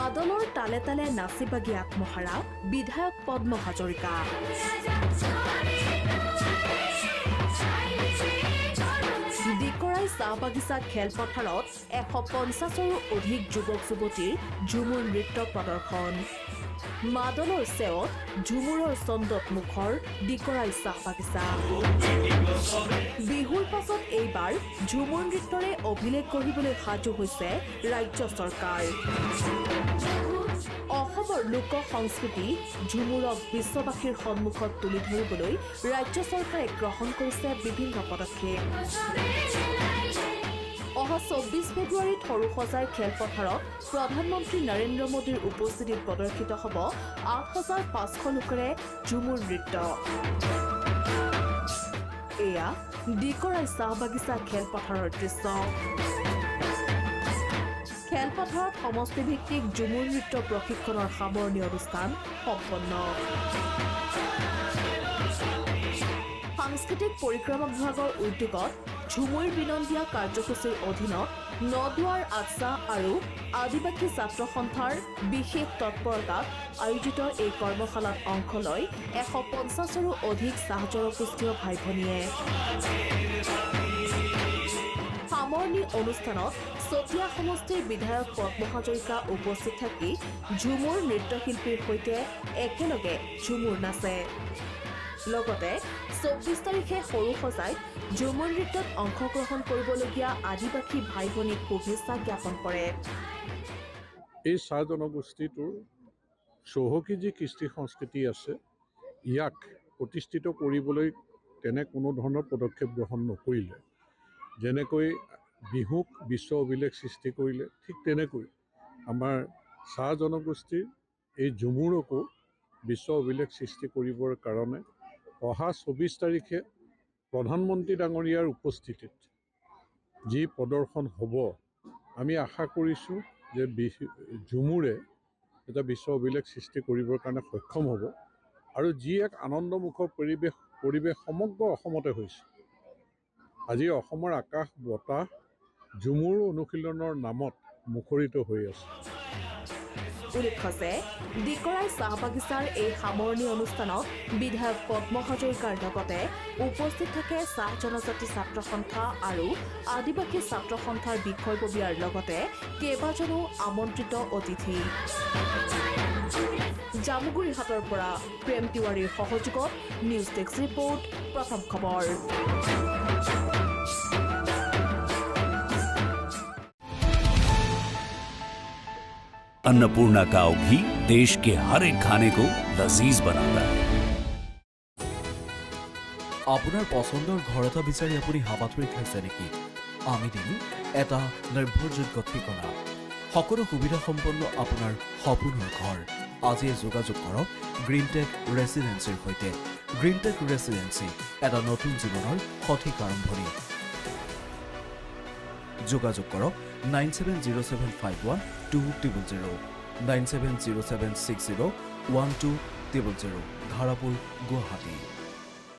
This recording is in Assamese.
মাদলৰ তালে তালে নাচি বাগি আত্মহাৰা বিধায়ক পদ্ম হাজৰিকা। ডিকৰাই চাহ বাগিচা খেলপথাৰত 150ৰো অধিক যুৱক যুৱতীৰ ঝুমুৰ নৃত্য প্ৰদৰ্শন। মাদলৰ চেৱত ঝুমুৰৰ চন্দত মুখৰ ডিকৰাই চাহ বাগিচা। বিহুৰ পাছত এইবাৰ ঝুমুৰ নৃত্যৰে অভিলেখ গঢ়িবলৈ সাজু হৈছে ৰাজ্য চৰকাৰ। অসমৰ লোক সংস্কৃতি ঝুমুৰক বিশ্ববাসীৰ সন্মুখত তুলি ধৰিবলৈ ৰাজ্য চৰকাৰে গ্ৰহণ কৰিছে বিভিন্ন পদক্ষেপ। অহা 24 ফেব্ৰুৱাৰীত সৰুসজাই খেলপথাৰত প্ৰধানমন্ত্ৰী নৰেন্দ্ৰ মোদীৰ উপস্থিতিত প্ৰদৰ্শিত হ'ব 8,500 লোকেৰে ঝুমুৰ নৃত্য। এয়া ডিকৰাই চাহ বাগিচা খেলপথাৰৰ দৃশ্য। খেলপথাৰত সমষ্টিভিত্তিক ঝুমুৰ নৃত্য প্ৰশিক্ষণৰ সামৰণি অনুষ্ঠান সম্পন্ন। সাংস্কৃতিক পৰিক্ৰমা বিভাগৰ উদ্যোগত ঝুমুৰ বিনন্দীয়া কাৰ্যসূচীৰ অধীনত নদুৱাৰ আটছা আৰু আদিবাসী ছাত্ৰ সন্থাৰ বিশেষ তৎপৰতাত আয়োজিত এই কৰ্মশালাত অংশ লয় 150ৰো অধিক চাহ জনগোষ্ঠীয় ভাই ভনীয়ে। সামৰণি অনুষ্ঠানত চতিয়া সমষ্টিৰ বিধায়ক পদ্ম হাজৰিকা উপস্থিত থাকি ঝুমুৰ নৃত্যশিল্পীৰ সৈতে একেলগে ঝুমুৰ নাচে। লগতে 24 তাৰিখে সৰুসজাইত ঝুমুৰ নৃত্যত অংশগ্ৰহণ কৰিবলগীয়া আদিবাসী ভাই ভনীক শুভেচ্ছা জ্ঞাপন কৰে। এই চাহ জনগোষ্ঠীটোৰ চহকী যি কৃষ্টি সংস্কৃতি আছে ইয়াক প্ৰতিষ্ঠিত কৰিবলৈ তেনে কোনো ধৰণৰ পদক্ষেপ গ্ৰহণ নকৰিলে। যেনেকৈ বিহুক বিশ্ব অভিলেখ সৃষ্টি কৰিলে ঠিক তেনেকৈ আমাৰ চাহ জনগোষ্ঠীৰ এই ঝুমুৰকো বিশ্ব অভিলেখ সৃষ্টি কৰিবৰ কাৰণে অহা 24 তাৰিখে প্ৰধানমন্ত্ৰী ডাঙৰীয়াৰ উপস্থিতিত যি প্ৰদৰ্শন হ'ব, আমি আশা কৰিছোঁ যে ঝুমুৰে এটা বিশ্ব অভিলেখ সৃষ্টি কৰিবৰ কাৰণে সক্ষম হ'ব আৰু যি এক আনন্দমুখৰ পৰিৱেশ সমগ্ৰ অসমতে হৈছে। আজি অসমৰ আকাশ বতাহ ঝুমুৰ অনুশীলনৰ নামত মুখৰিত হৈ আছে। উল্লেখ্য যে ডিকৰাই চাহ বাগিচাৰ এই সামৰণি অনুষ্ঠানত বিধায়ক পদ্ম হাজৰিকাৰ লগতে উপস্থিত থাকে চাহ জনজাতি ছাত্ৰ সন্থা আৰু আদিবাসী ছাত্ৰ সন্থাৰ বিষয়ববীয়াৰ লগতে কেইবাজনো আমন্ত্ৰিত অতিথি। জামুগুৰিহাটৰ পৰা প্ৰেম তিৱাৰীৰ সহযোগত নিউজ ডেস্ক ৰিপৰ্ট, প্ৰথম খবৰ। अन्नपूर्णा काव घी देश के हर एक खाने को लजीज बनाता है। আপোনাৰ পছন্দৰ ঘৰ এটা বিচাৰি আপুনি হাবাথুৰি খাইছে নেকি? আমি দিম এটা নিৰ্ভৰযোগ্য ঠিকনা, সকলো সুবিধা সম্পন্ন আপোনাৰ সপোনৰ ঘৰ। আজিয়ে যোগাযোগ কৰক গ্ৰীণটেক ৰেচিডেন্সিৰ সৈতে। গ্ৰীণটেক ৰেচিডেন্সি এটা নতুন জীৱনৰ সঠিক আৰম্ভণি। যোগাযোগ কৰক 9707512000 9707601200 ধাৰাপুৰ, গুৱাহাটী।